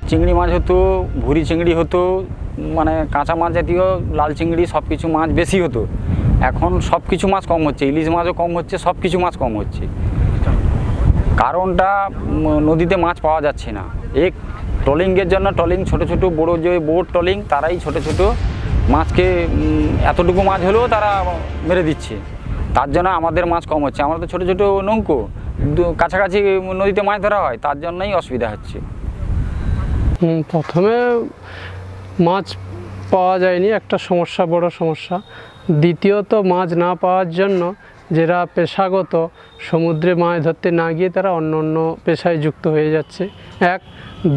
চিংড়ি মাছ হতো, ভুরি চিংড়ি হতো, মানে কাঁচা মাছ জাতীয় লাল চিংড়ি সব কিছু মাছ বেশি হতো। এখন সব কিছু মাছ কম হচ্ছে, ইলিশ মাছও কম হচ্ছে, সব কিছু মাছ কম হচ্ছে। কারণটা নদীতে মাছ পাওয়া যাচ্ছে না। এক ট্রলিংয়ের জন্য, ট্রলিং ছোটো ছোটো বড়ো যে বোট ট্রলিং, তারাই ছোটো ছোটো মাছকে এতটুকু মাছ হলেও তারা মেরে দিচ্ছে। তার জন্য আমাদের মাছ কম হচ্ছে। আমরা তো ছোটো ছোটো নৌকো, কাছাকাছি নদীতে মাছ ধরা হয়, তার জন্যই অসুবিধা হচ্ছে। প্রথমে মাছ পাওয়া যায়নি, একটা সমস্যা, বড় সমস্যা। দ্বিতীয়ত মাছ না পাওয়ার জন্য যারা পেশাগত সমুদ্রে মাছ ধরতে না গিয়ে তারা অন্য অন্য পেশায় যুক্ত হয়ে যাচ্ছে। এক,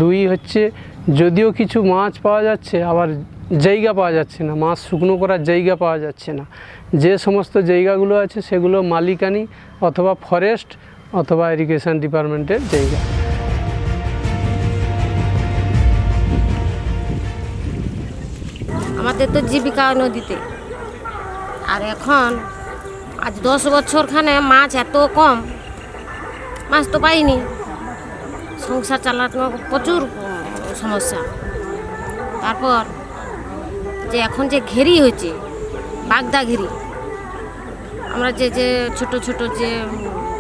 দুই হচ্ছে যদিও কিছু মাছ পাওয়া যাচ্ছে, আবার জায়গা পাওয়া যাচ্ছে না, মাছ শুকনো করার জায়গা পাওয়া যাচ্ছে না। যে সমস্ত জায়গাগুলো আছে সেগুলো মালিকানি অথবা ফরেস্ট অথবা ইরিগেশন ডিপার্টমেন্টের জায়গা। আমাদের তো জীবিকা নদীতে, আর এখন আজ 10 বছরখানে মাছ এত কম, মাছ তো পাইনি। সংসার চালানো প্রচুর সমস্যা। তারপর যে এখন যে ঘেরি হয়েছে, বাগদা ঘেরি, আমরা যে যে ছোট ছোট যে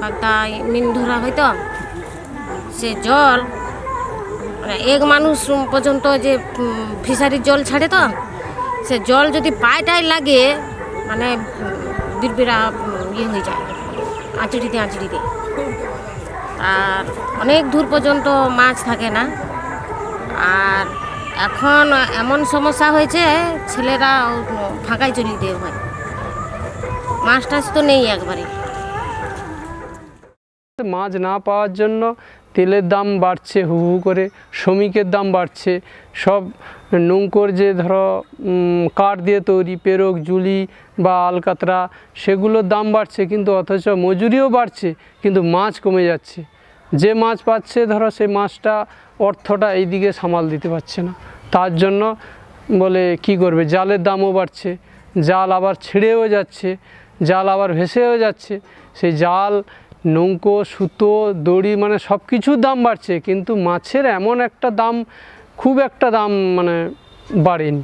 বাগদা মিন ধরা হয়তো, সে জল মানে এক মানুষ পর্যন্ত যে ফিশারির জল ছাড়ে, তো সে জল যদি পায়টায় লাগে মানে বিড়বিড়া ইয়ে হয়ে যায়, আঁচড়িতে আঁচড়িতে। আর অনেক দূর পর্যন্ত মাছ থাকে না। আর এখন এমন সমস্যা হয়েছে, ছেলেরা ফাঁকায় চলে দেওয়া হয়, মাছ টাছ তো নেই একবারে। মাছ না পাওয়ার জন্য তেলের দাম বাড়ছে হু হু করে, শ্রমিকের দাম বাড়ছে, সব নৌকোর যে ধরো কাঠ দিয়ে তৈরি পেরক, জুলি বা আলকাতরা, সেগুলোর দাম বাড়ছে, কিন্তু অথচ মজুরিও বাড়ছে, কিন্তু মাছ কমে যাচ্ছে। যে মাছ পাচ্ছে ধরো সেই মাছটা অর্থটা এইদিকে সামাল দিতে পারছে না। তার জন্য বলে কি করবে, জালের দামও বাড়ছে, জাল আবার ছিঁড়েও যাচ্ছে, জাল আবার ভেসেও যাচ্ছে। সেই জাল, নৌকো, সুতো, দড়ি, মানে সব কিছুর দাম বাড়ছে, কিন্তু মাছের এমন একটা দাম, খুব একটা দাম মানে বাড়েনি।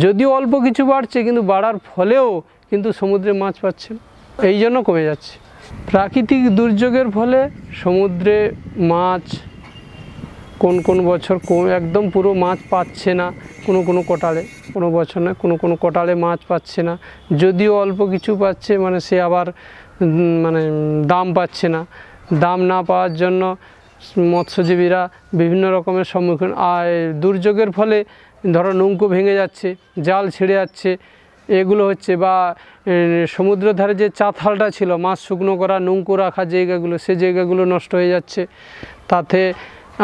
যদিও অল্প কিছু বাড়ছে, কিন্তু বাড়ার ফলেও কিন্তু সমুদ্রে মাছ পাচ্ছে না, এই জন্য কমে যাচ্ছে। প্রাকৃতিক দুর্যোগের ফলে সমুদ্রে মাছ কোন কোন বছর একদম পুরো মাছ পাচ্ছে না, কোনো কোটালে, কোনো বছর না, কোনো কোটালে মাছ পাচ্ছে না। যদিও অল্প কিছু পাচ্ছে, মানে সে আবার মানে দাম পাচ্ছে না। দাম না পাওয়ার জন্য মৎস্যজীবীরা বিভিন্ন রকমের সম্মুখীন। আর দুর্যোগের ফলে ধরো নৌকো ভেঙে যাচ্ছে, জাল ছিঁড়ে যাচ্ছে, এগুলো হচ্ছে। বা সমুদ্র ধারে যে চাতালটা ছিল মাছ শুকনো করা, নৌকো রাখার জায়গাগুলো, সে জায়গাগুলো নষ্ট হয়ে যাচ্ছে। তাতে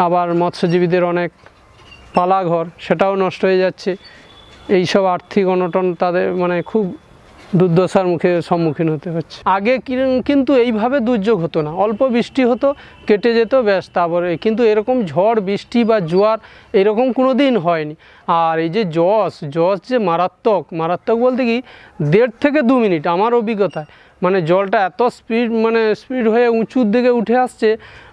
আবার মৎস্যজীবীদের অনেক পালাঘর, সেটাও নষ্ট হয়ে যাচ্ছে। এইসব আর্থিক অনটন তাদের মানে খুব দুর্দশার মুখে সম্মুখীন হতে হচ্ছে। আগে কিন্তু এইভাবে দুর্যোগ হতো না, অল্প বৃষ্টি হতো, কেটে যেত, ব্যাস। তারপরে কিন্তু এরকম ঝড় বৃষ্টি বা জোয়ার এরকম কোনো দিন হয়নি। আর এই যে জস যে মারাত্মক বলতে কি 1.5 থেকে 2 মিনিট আমার অভিজ্ঞতায়, মানে জলটা এত স্পিড হয়ে উঁচুর দিকে উঠে আসছে।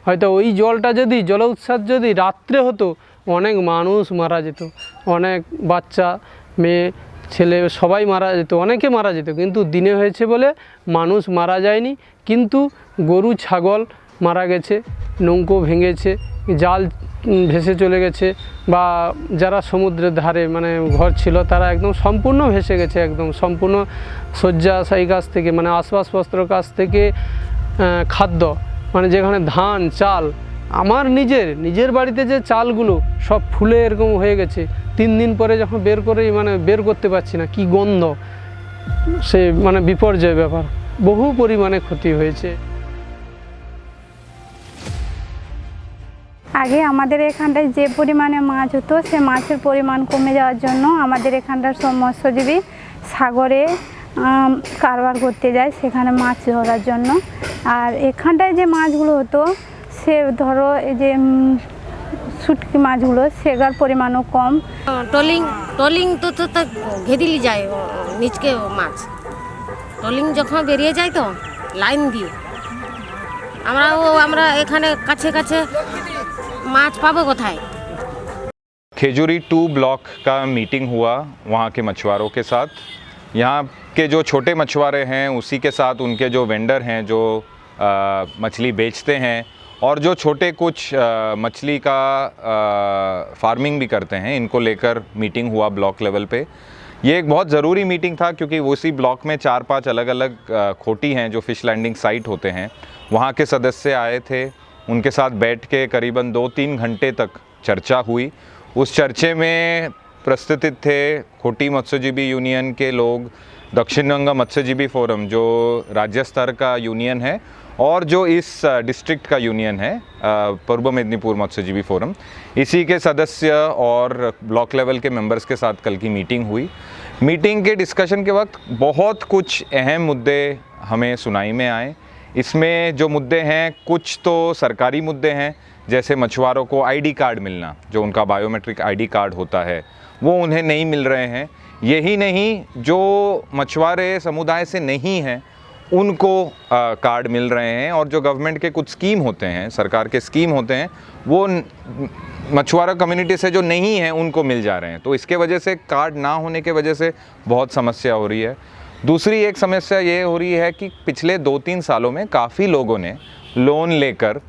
হয়তো ওই জলটা যদি জলোচ্ছ্বাস যদি রাত্রে হতো, অনেক মানুষ মারা যেত, অনেক বাচ্চা, মেয়ে, ছেলে সবাই মারা যেত, অনেকে মারা যেত। কিন্তু দিনে হয়েছে বলে মানুষ মারা যায়নি, কিন্তু গরু ছাগল মারা গেছে, নৌকো ভেঙেছে, জাল ভেসে চলে গেছে, বা যারা সমুদ্রের ধারে মানে ঘর ছিল তারা একদম সম্পূর্ণ ভেসে গেছে, একদম সম্পূর্ণ শয্যাশায়ী কাছ থেকে, মানে আসবাবপত্র কাছ থেকে খাদ্য, মানে যেখানে ধান চাল, আমার নিজের বাড়িতে যে চালগুলো সব ফুলে এরকম হয়ে গেছে। 3 দিন পরে যখন বের করতে পারছি না, কি গন্ধ, সে মানে বিপর্যয় ব্যাপার, বহু পরিমাণে ক্ষতি হয়েছে। আগে আমাদের এখানটায় যে পরিমাণে মাছ হতো, সে মাছের পরিমাণ কমে যাওয়ার জন্য আমাদের এখানটার সব মৎস্যজীবী সাগরে কারবার করতে যায়, সেখানে মাছ ধরার জন্য। আর এখানটায় যে মাছগুলো হতো, সে ধরো এই যে শুটকি মাছগুলো, সেগার পরিমাণও কম। ট্রলিং তো ঘেদিলি যায় নিচকে মাছ, ট্রলিং যখন বেরিয়ে যায় তো লাইন দিয়ে আমরা এখানে কাছে মাছ পাবো কোথায়? खेजूरी 2 ब्लॉक का मीटिंग हुआ वहाँ के मछुआरों के साथ। यहाँ के जो छोटे मछुआरे हैं उसी के साथ उनके जो वेंडर हैं जो मछली बेचते हैं और जो छोटे कुछ मछली का फार्मिंग भी करते हैं, इनको लेकर मीटिंग हुआ ब्लॉक लेवल पे। ये एक बहुत ज़रूरी मीटिंग था क्योंकि उसी ब्लॉक में 4-5 अलग अलग खोटी हैं जो फ़िश लैंडिंग साइट होते हैं। वहाँ के सदस्य आए थे, उनके साथ बैठ के करीबन 2-3 घंटे तक चर्चा हुई। उस चर्चे में प्रस्तुत थे खोटी मत्स्यजीवी यूनियन के लोग, दक्षिण गंगा मत्स्यजीवी फोरम जो राज्य स्तर का यूनियन है और जो इस डिस्ट्रिक्ट का यूनियन है पूर्व मेदिनीपुर मत्स्यजीवी फोरम, इसी के सदस्य और ब्लॉक लेवल के मेंबर्स के साथ कल की मीटिंग हुई। मीटिंग के डिस्कशन के वक्त बहुत कुछ अहम मुद्दे हमें सुनाई में आए। इसमें जो मुद्दे हैं कुछ तो सरकारी मुद्दे हैं, जैसे मछुआरों को आईडी कार्ड मिलना, जो उनका बायोमेट्रिक आईडी कार्ड होता है वो उन्हें नहीं मिल रहे हैं। यही नहीं, जो मछुआरे समुदाय से नहीं हैं उनको कार्ड मिल रहे हैं और जो गवर्नमेंट के कुछ स्कीम होते हैं, सरकार के स्कीम होते हैं, वो मछुआरा कम्युनिटी से जो नहीं है उनको मिल जा रहे हैं। तो इसके वजह से कार्ड ना होने के वजह से बहुत समस्या हो रही है। दूसरी एक समस्या ये हो रही है कि पिछले 2-3 सालों में काफ़ी लोगों ने लोन लेकर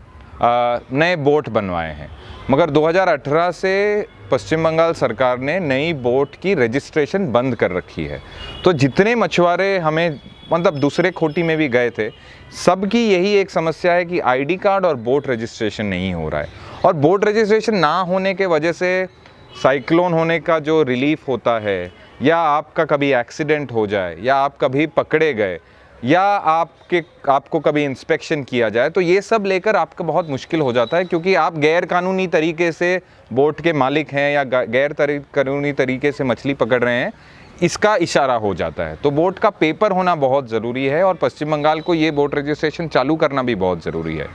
नए बोट बनवाए हैं, मगर 2018 से पश्चिम बंगाल सरकार ने नई बोट की रजिस्ट्रेशन बंद कर रखी है। तो जितने मछुआरे हमें मतलब दूसरे खोटी में भी गए थे, सबकी यही एक समस्या है कि आईडी कार्ड और बोट रजिस्ट्रेशन नहीं हो रहा है। और बोट रजिस्ट्रेशन ना होने के वजह से साइक्लोन होने का जो रिलीफ होता है, या आपका कभी एक्सीडेंट हो जाए, या आप कभी पकड़े गए, या आपको कभी इंस्पेक्शन किया जाए, तो ये सब लेकर आपका बहुत मुश्किल हो जाता है क्योंकि आप गैर कानूनी तरीके से बोट के मालिक हैं या गैर कानूनी तरीके से मछली पकड़ रहे हैं, इसका इशारा हो जाता है। तो बोट का पेपर होना बहुत ज़रूरी है और पश्चिम बंगाल को ये बोट रजिस्ट्रेशन चालू करना भी बहुत ज़रूरी है।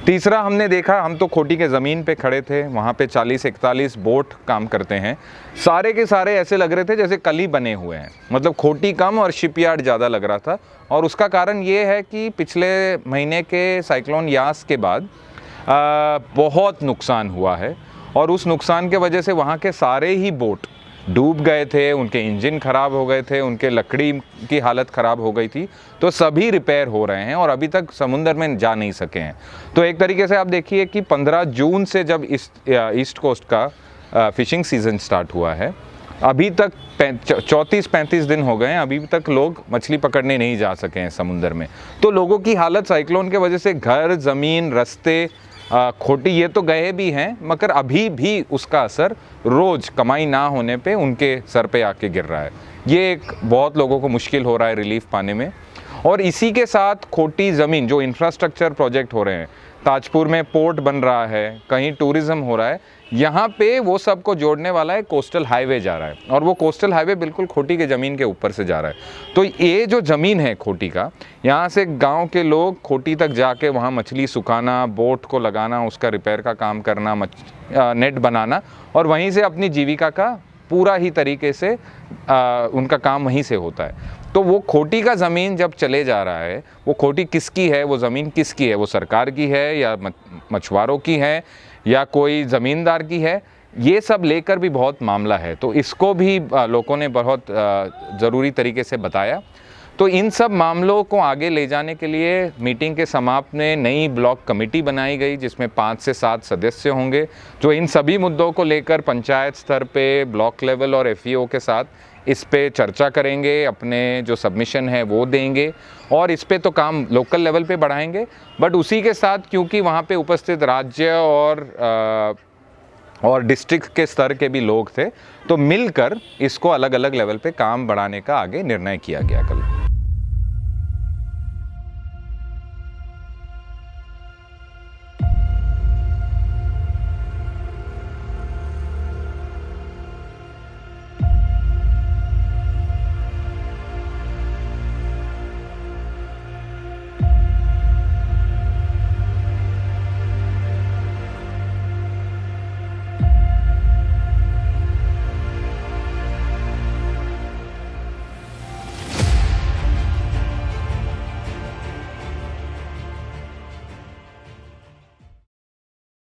तीसरा, हमने देखा, हम तो खोटी के ज़मीन पे खड़े थे, वहाँ पे 40-41 बोट काम करते हैं। सारे के सारे ऐसे लग रहे थे जैसे कल ही बने हुए हैं, मतलब खोटी कम और शिपयार्ड ज़्यादा लग रहा था। और उसका कारण ये है कि पिछले महीने के साइक्लोन यास के बाद बहुत नुकसान हुआ है और उस नुकसान के वजह से वहाँ के सारे ही बोट डूब गए थे, उनके इंजन ख़राब हो गए थे, उनके लकड़ी की हालत ख़राब हो गई थी। तो सभी रिपेयर हो रहे हैं और अभी तक समुद्र में जा नहीं सके हैं। तो एक तरीके से आप देखिए कि 15 जून से जब ईस्ट कोस्ट का फ़िशिंग सीज़न स्टार्ट हुआ है, अभी तक 34-35 दिन हो गए हैं, अभी तक लोग मछली पकड़ने नहीं जा सके हैं समुद्र में। तो लोगों की हालत साइक्लोन के वजह से, घर, ज़मीन, रास्ते, खोटी ये तो गए भी हैं, मगर अभी भी उसका असर रोज़ कमाई ना होने पे उनके सर पे आके गिर रहा है। ये एक बहुत लोगों को मुश्किल हो रहा है रिलीफ पाने में। और इसी के साथ खोटी ज़मीन, जो इंफ्रास्ट्रक्चर प्रोजेक्ट हो रहे हैं, ताजपुर में पोर्ट बन रहा है, कहीं टूरिज़्म हो रहा है, यहाँ पे वो सब को जोड़ने वाला है कोस्टल हाईवे जा रहा है और वो कोस्टल हाईवे बिल्कुल खोटी के ज़मीन के ऊपर से जा रहा है। तो ये जो ज़मीन है खोटी का, यहाँ से गांव के लोग खोटी तक जाके वहाँ मछली सुखाना, बोट को लगाना, उसका रिपेयर का काम करना, नेट बनाना और वहीं से अपनी जीविका का पूरा ही तरीके से उनका काम वहीं से होता है। तो वो खोटी का ज़मीन जब चले जा रहा है, वो खोटी किसकी है, वो ज़मीन किसकी है, वो सरकार की है या मछुआरों की है या कोई ज़मींदार की है, ये सब लेकर भी बहुत मामला है। तो इसको भी लोगों ने बहुत ज़रूरी तरीके से बताया। तो इन सब मामलों को आगे ले जाने के लिए मीटिंग के समाप्त में नई ब्लॉक कमेटी बनाई गई जिसमें 5 से 7 सदस्य होंगे, जो इन सभी मुद्दों को लेकर पंचायत स्तर पे, ब्लॉक लेवल और FEO के साथ इस पे चर्चा करेंगे, अपने जो सबमिशन है वो देंगे और इस पे तो काम लोकल लेवल पे बढ़ाएंगे। बट उसी के साथ क्योंकि वहाँ पे उपस्थित राज्य और डिस्ट्रिक्ट के स्तर के भी लोग थे, तो मिलकर इसको अलग अलग लेवल पे काम बढ़ाने का आगे निर्णय किया गया कल।